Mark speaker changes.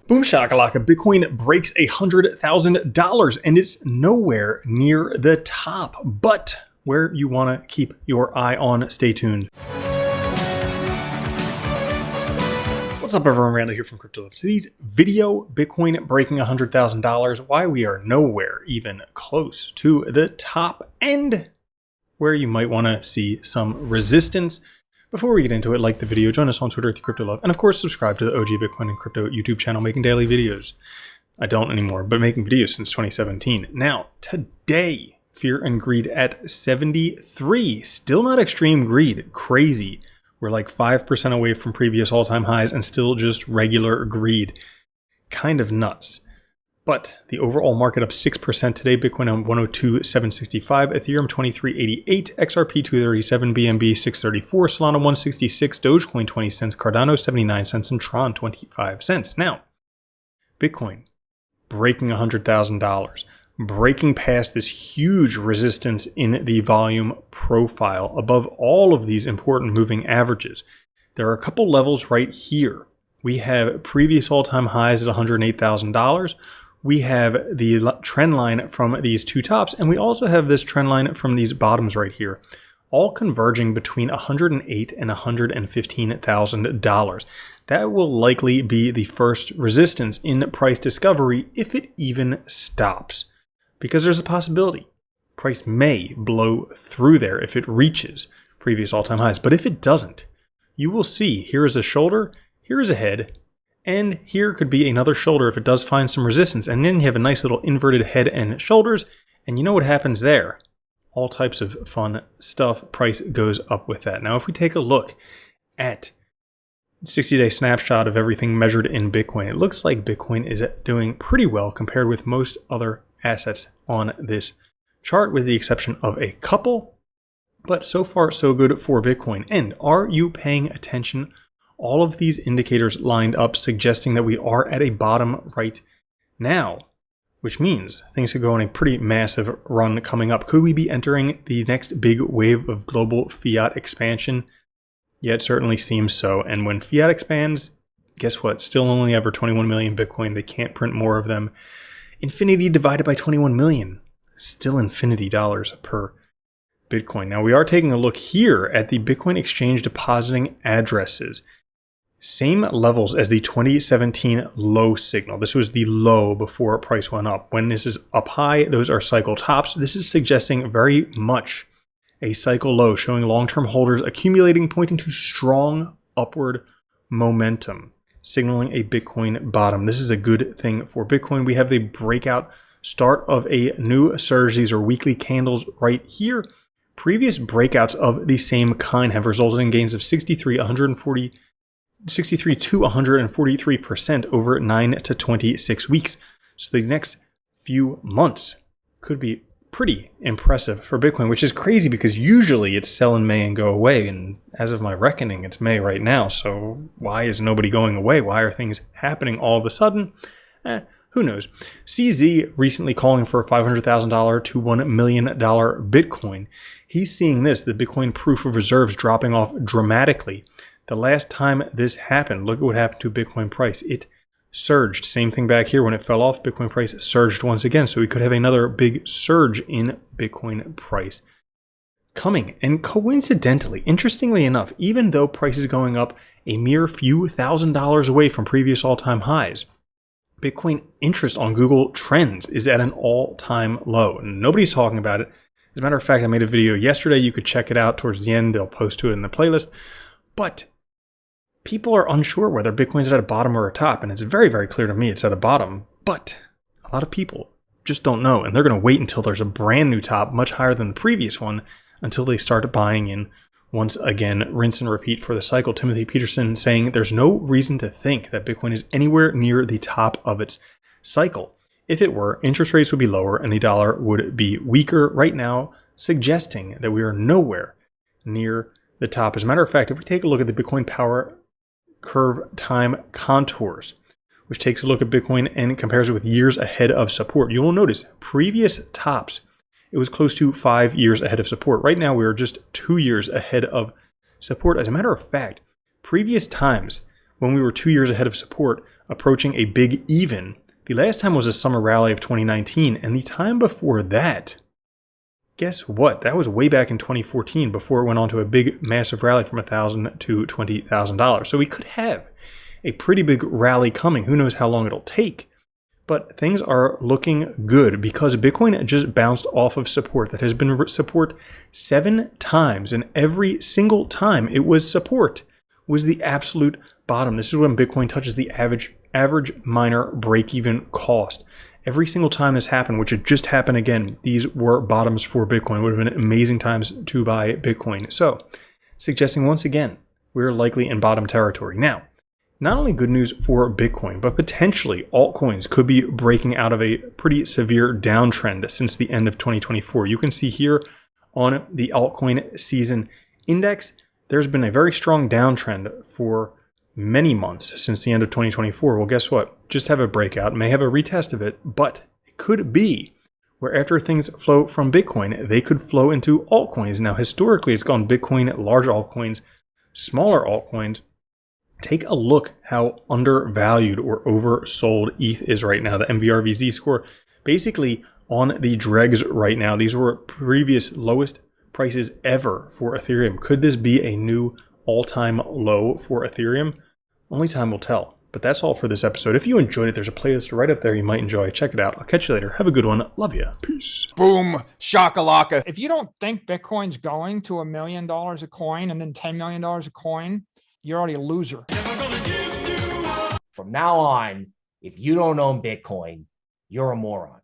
Speaker 1: Boom shakalaka, Bitcoin breaks $100,000 and it's nowhere near the top, but where you want to keep your eye on. Stay tuned. What's up everyone, Randall here from Crypto Love. Today's video, Bitcoin breaking $100,000, why we are nowhere even close to the top and where you might want to see some resistance. Before we get into it, like the video, join us on Twitter at Crypto Love, and of course subscribe to the OG Bitcoin and Crypto YouTube channel, making daily videos. I don't anymore, but making videos since 2017. Now, today, fear and greed at 73. Still not extreme greed, crazy. We're like 5% away from previous all-time highs and still just regular greed. Kind of nuts. But the overall market up 6% today. Bitcoin on 102,765, Ethereum 2388, XRP 237, BNB 634, Solana 166, Dogecoin 20 cents, Cardano 79 cents, and Tron 25 cents. Now, Bitcoin breaking $100,000, breaking past this huge resistance in the volume profile above all of these important moving averages. There are a couple levels right here. We have previous all-time highs at $108,000. We have the trend line from these two tops, and we also have this trend line from these bottoms right here, all converging between $108,000 and $115,000. That will likely be the first resistance in price discovery if it even stops, because there's a possibility price may blow through there if it reaches previous all-time highs. But if it doesn't, you will see here is a shoulder, here is a head, and here could be another shoulder if it does find some resistance. And then you have a nice little inverted head and shoulders. And you know what happens there? All types of fun stuff. Price goes up with that. Now, if we take a look at 60-day snapshot of everything measured in Bitcoin, it looks like Bitcoin is doing pretty well compared with most other assets on this chart, with the exception of a couple. But so far, so good for Bitcoin. And are you paying attention? All of these indicators lined up suggesting that we are at a bottom right now, which means things could go on a pretty massive run coming up. Could we be entering the next big wave of global fiat expansion? Yeah, it certainly seems so. And when fiat expands, guess what? Still only ever 21 million Bitcoin. They can't print more of them. Infinity divided by 21 million. Still infinity dollars per Bitcoin. Now we are taking a look here at the Bitcoin exchange depositing addresses. Same levels as the 2017 low signal. This was the low before price went up. When this is up high, those are cycle tops. This is suggesting very much a cycle low, showing long-term holders accumulating, pointing to strong upward momentum, signaling a Bitcoin bottom. This is a good thing for Bitcoin. We have the breakout start of a new surge. These are weekly candles right here. Previous breakouts of the same kind have resulted in gains of 63 to 143% over 9 to 26 weeks. So the next few months could be pretty impressive for Bitcoin, which is crazy because usually it's sell in May and go away. And as of my reckoning, it's May right now. So why is nobody going away? Why are things happening all of a sudden? Who knows? CZ recently calling for a $500,000 to $1 million Bitcoin. He's seeing this, the Bitcoin proof of reserves dropping off dramatically. The last time this happened, look at what happened to Bitcoin price. It surged. Same thing back here. When it fell off, Bitcoin price surged once again. So we could have another big surge in Bitcoin price coming. And coincidentally, interestingly enough, even though price is going up a mere few $1,000s away from previous all-time highs, Bitcoin interest on Google Trends is at an all-time low. Nobody's talking about it. As a matter of fact, I made a video yesterday. You could check it out towards the end. I'll post to it in the playlist. But people are unsure whether Bitcoin's at a bottom or a top, and it's very, very clear to me it's at a bottom. But a lot of people just don't know, and they're going to wait until there's a brand new top, much higher than the previous one, until they start buying in. Once again, rinse and repeat for the cycle. Timothy Peterson saying there's no reason to think that Bitcoin is anywhere near the top of its cycle. If it were, interest rates would be lower and the dollar would be weaker right now, suggesting that we are nowhere near the top. As a matter of fact, if we take a look at the Bitcoin power curve time contours, which takes a look at Bitcoin and compares it with years ahead of support, you will notice previous tops, it was close to 5 years ahead of support. Right now, we are just 2 years ahead of support. As a matter of fact, previous times when we were 2 years ahead of support, approaching a big even. The last time was a summer rally of 2019, and the time before that, guess what? That was way back in 2014 before it went on to a big, massive rally from $1,000 to $20,000. So we could have a pretty big rally coming. Who knows how long it'll take? But things are looking good because Bitcoin just bounced off of support that has been support 7 times, and every single time it was support was the absolute bottom. This is when Bitcoin touches the average miner break-even cost. Every single time this happened, which had just happened again, these were bottoms for Bitcoin. It would have been amazing times to buy Bitcoin. So, suggesting once again, we're likely in bottom territory. Now, not only good news for Bitcoin, but potentially altcoins could be breaking out of a pretty severe downtrend since the end of 2024. You can see here on the altcoin season index, there's been a very strong downtrend for many months since the end of 2024. Well, guess what? Just have a breakout, may have a retest of it, but it could be where after things flow from Bitcoin, they could flow into altcoins. Now, historically, it's gone Bitcoin, large altcoins, smaller altcoins. Take a look how undervalued or oversold ETH is right now. The MVRVZ score basically on the dregs right now. These were previous lowest prices ever for Ethereum. Could this be a new all-time low for Ethereum? Only time will tell. But that's all for this episode. If you enjoyed it, there's a playlist right up there you might enjoy. Check it out. I'll catch you later. Have a good one. Love you. Peace.
Speaker 2: Boom. Shakalaka.
Speaker 3: If you don't think Bitcoin's going to $1 million a coin and then $10 million a coin, you're already a loser.
Speaker 4: From now on, if you don't own Bitcoin, you're a moron.